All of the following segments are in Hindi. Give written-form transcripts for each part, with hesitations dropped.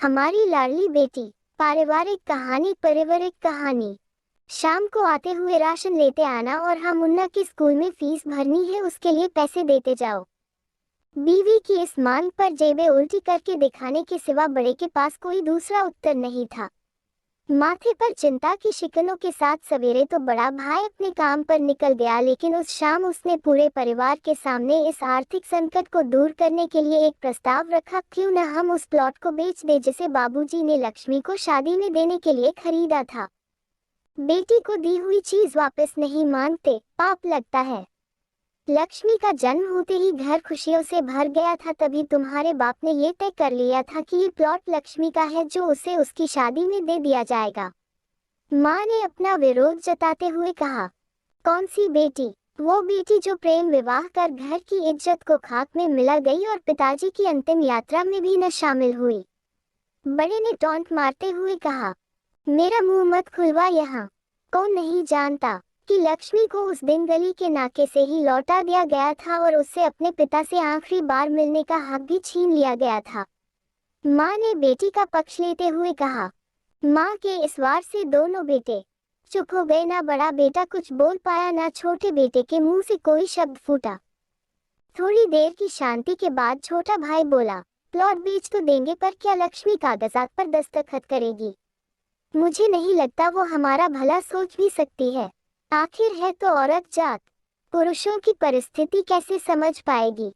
हमारी लाडली बेटी। पारिवारिक कहानी। शाम को आते हुए राशन लेते आना और हाँ मुन्ना की स्कूल में फीस भरनी है, उसके लिए पैसे देते जाओ। बीवी की इस मांग पर जेबें उल्टी करके दिखाने के सिवा बड़े के पास कोई दूसरा उत्तर नहीं था। माथे पर चिंता की शिकनों के साथ सवेरे तो बड़ा भाई अपने काम पर निकल गया, लेकिन उस शाम उसने पूरे परिवार के सामने इस आर्थिक संकट को दूर करने के लिए एक प्रस्ताव रखा। क्यों न हम उस प्लॉट को बेच दे जिसे बाबूजी ने लक्ष्मी को शादी में देने के लिए खरीदा था। बेटी को दी हुई चीज वापस नहीं मांगते, पाप लगता है। लक्ष्मी का जन्म होते ही घर खुशियों से भर गया था, तभी तुम्हारे बाप ने ये तय कर लिया था कि ये प्लॉट लक्ष्मी का है, जो उसे उसकी शादी में दे दिया जाएगा। माँ ने अपना विरोध जताते हुए कहा। कौन सी बेटी? वो बेटी जो प्रेम विवाह कर घर की इज्जत को खाक में मिला गई और पिताजी की अंतिम यात्रा में भी न शामिल हुई। बड़े ने टॉन्ट मारते हुए कहा। मेरा मुंह मत खुलवा यहाँ। कौन नहीं जानता कि लक्ष्मी को उस दिन गली के नाके से ही लौटा दिया गया था और उससे अपने पिता से आखिरी बार मिलने का हक भी छीन लिया गया था। माँ ने बेटी का पक्ष लेते हुए कहा। माँ के इस वार से दोनों बेटे चुप हो गए। ना बड़ा बेटा कुछ बोल पाया, ना छोटे बेटे के मुंह से कोई शब्द फूटा। थोड़ी देर की शांति के बाद छोटा भाई बोला। प्लॉट बेच तो देंगे, पर क्या लक्ष्मी कागजात पर दस्तखत करेगी? मुझे नहीं लगता वो हमारा भला सोच भी सकती है। आखिर है तो औरत जात, पुरुषों की परिस्थिति कैसे समझ पाएगी?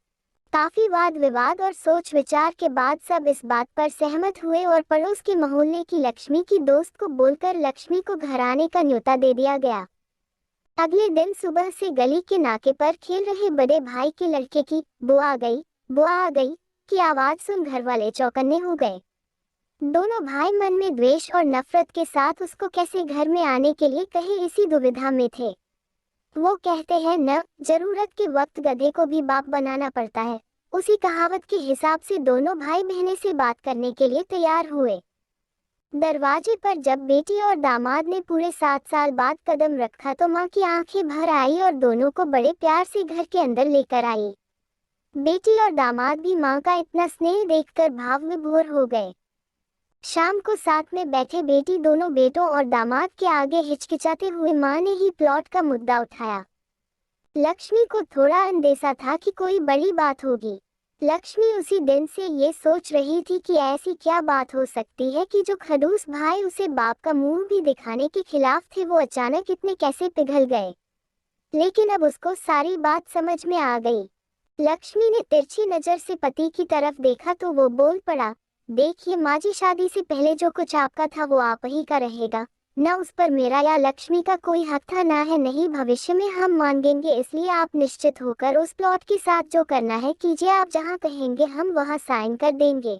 काफी वाद विवाद और सोच विचार के बाद सब इस बात पर सहमत हुए और पड़ोस के मोहल्ले की लक्ष्मी की दोस्त को बोलकर लक्ष्मी को घर आने का न्योता दे दिया गया। अगले दिन सुबह से गली के नाके पर खेल रहे बड़े भाई के लड़के की बुआ आ गई, बुआ आ गई की आवाज सुन घर वाले चौकन्ने हो गए। दोनों भाई मन में द्वेष और नफरत के साथ उसको कैसे घर में आने के लिए कहे, इसी दुविधा में थे। वो कहते हैं न, जरूरत के वक्त गधे को भी बाप बनाना पड़ता है। उसी कहावत के हिसाब से दोनों भाई बहनें से बात करने के लिए तैयार हुए। दरवाजे पर जब बेटी और दामाद ने पूरे 7 साल बाद कदम रखा तो माँ की आंखें भर आई और दोनों को बड़े प्यार से घर के अंदर लेकर आई। बेटी और दामाद भी माँ का इतना स्नेह देखकर भाव विभोर हो गए। शाम को साथ में बैठे बेटी दोनों बेटों और दामाद के आगे हिचकिचाते हुए माँ ने ही प्लॉट का मुद्दा उठाया। लक्ष्मी को थोड़ा अंदेशा था कि कोई बड़ी बात होगी। लक्ष्मी उसी दिन से ये सोच रही थी कि ऐसी क्या बात हो सकती है कि जो खड़ूस भाई उसे बाप का मुंह भी दिखाने के खिलाफ थे, वो अचानक इतने कैसे पिघल गए। लेकिन अब उसको सारी बात समझ में आ गई। लक्ष्मी ने तिरछी नजर से पति की तरफ देखा तो वो बोल पड़ा। देखिए माँ जी, शादी से पहले जो कुछ आपका था वो आप ही का रहेगा। न उस पर मेरा या लक्ष्मी का कोई हक था, ना है, नहीं भविष्य में हम मांगेंगे। इसलिए आप निश्चित होकर उस प्लॉट के साथ जो करना है कीजिए। आप जहाँ कहेंगे हम वहाँ साइन कर देंगे।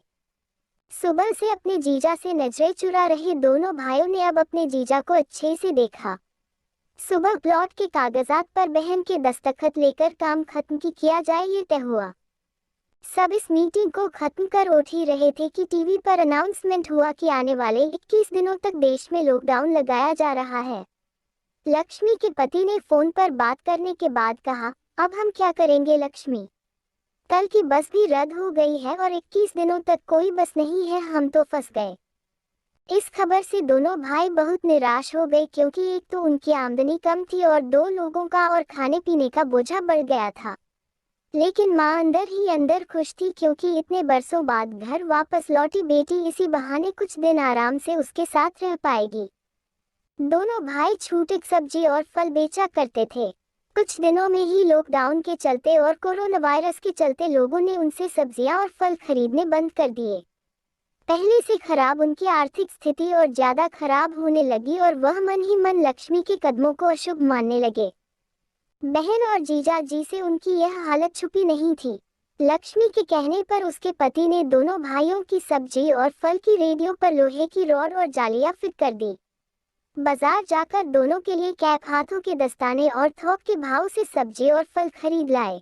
सुबह से अपने जीजा से नजरें चुरा रहे दोनों भाइयों ने अब अपने जीजा को अच्छे से देखा। सुबह प्लॉट के कागजात पर बहन के दस्तखत लेकर काम खत्म किया जाए, ये तय हुआ। सब इस मीटिंग को खत्म कर उठ ही रहे थे कि टीवी पर अनाउंसमेंट हुआ कि आने वाले 21 दिनों तक देश में लॉकडाउन लगाया जा रहा है। लक्ष्मी के पति ने फोन पर बात करने के बाद कहा, अब हम क्या करेंगे लक्ष्मी? कल की बस भी रद्द हो गई है और 21 दिनों तक कोई बस नहीं है, हम तो फंस गए। इस खबर से दोनों भाई बहुत निराश हो गए, क्योंकि एक तो उनकी आमदनी कम थी और 2 लोगों का और खाने पीने का बोझा बढ़ गया था। लेकिन माँ अंदर ही अंदर खुश थी, क्योंकि इतने बरसों बाद घर वापस लौटी बेटी इसी बहाने कुछ दिन आराम से उसके साथ रह पाएगी। दोनों भाई छूटे सब्जी और फल बेचा करते थे। कुछ दिनों में ही लॉकडाउन के चलते और कोरोना वायरस के चलते लोगों ने उनसे सब्जियां और फल खरीदने बंद कर दिए। पहले से खराब उनकी आर्थिक स्थिति और ज्यादा खराब होने लगी और वह मन ही मन लक्ष्मी के कदमों को अशुभ मानने लगे। बहन और जीजा जी से उनकी यह हालत छुपी नहीं थी। लक्ष्मी के कहने पर उसके पति ने दोनों भाइयों की सब्जी और फल की रेडियो पर लोहे की रॉड और जालियां फिट कर दी। बाजार जाकर दोनों के लिए कैप, हाथों के दस्ताने और थोक के भाव से सब्जी और फल खरीद लाए।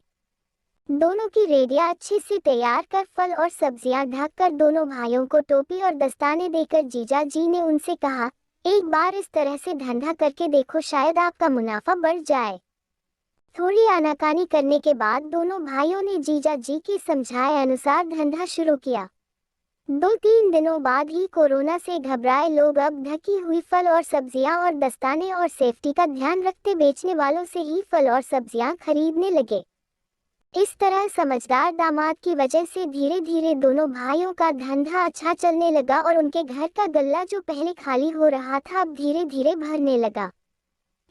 दोनों की रेडिया अच्छे से तैयार कर फल और सब्जियां ढककर दोनों भाइयों को टोपी और दस्ताने देकर जीजा जी ने उनसे कहा, एक बार इस तरह से धंधा करके देखो, शायद आपका मुनाफा बढ़ जाए। थोड़ी आनाकानी करने के बाद दोनों भाइयों ने जीजा जी के समझाए अनुसार धंधा शुरू किया। 2-3 दिनों बाद ही कोरोना से घबराए लोग अब ढकी हुई फल और सब्जियां और दस्ताने और सेफ्टी का ध्यान रखते बेचने वालों से ही फल और सब्जियां खरीदने लगे। इस तरह समझदार दामाद की वजह से धीरे धीरे दोनों भाइयों का धंधा अच्छा चलने लगा और उनके घर का गल्ला जो पहले खाली हो रहा था अब धीरे धीरे भरने लगा।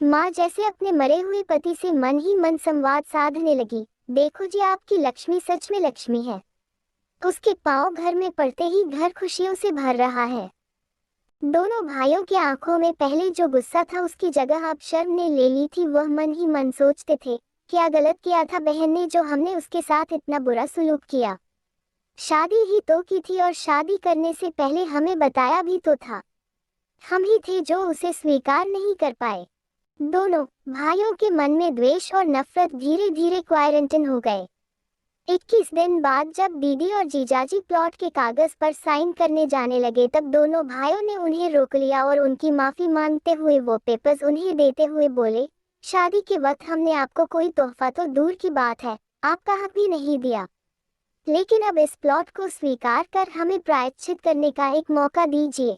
माँ जैसे अपने मरे हुए पति से मन ही मन संवाद साधने लगी। देखो जी, आपकी लक्ष्मी सच में लक्ष्मी है। उसके पांव घर में पड़ते ही घर खुशियों से भर रहा है। दोनों भाइयों की आंखों में पहले जो गुस्सा था उसकी जगह अब शर्म ने ले ली थी। वह मन ही मन सोचते थे, क्या गलत किया था बहन ने जो हमने उसके साथ इतना बुरा सलूक किया। शादी ही तो की थी और शादी करने से पहले हमें बताया भी तो था। हम ही थे जो उसे स्वीकार नहीं कर पाए। दोनों भाइयों के मन में द्वेष और नफरत धीरे धीरे क्वारंटाइन हो गए। 21 दिन बाद जब दीदी और जीजाजी प्लॉट के कागज पर साइन करने जाने लगे तब दोनों भाइयों ने उन्हें रोक लिया और उनकी माफी मांगते हुए वो पेपर्स उन्हें देते हुए बोले, शादी के वक्त हमने आपको कोई तोहफा तो दूर की बात है, आपका हक भी नहीं दिया, लेकिन अब इस प्लॉट को स्वीकार कर हमें प्रायश्चित करने का एक मौका दीजिए।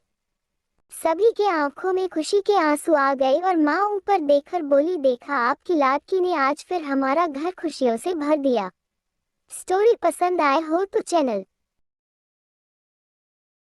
सभी के आंखों में खुशी के आंसू आ गए और माँ ऊपर देखकर बोली, देखा आपकी लाडकी ने आज फिर हमारा घर खुशियों से भर दिया। स्टोरी पसंद आए हो तो चैनल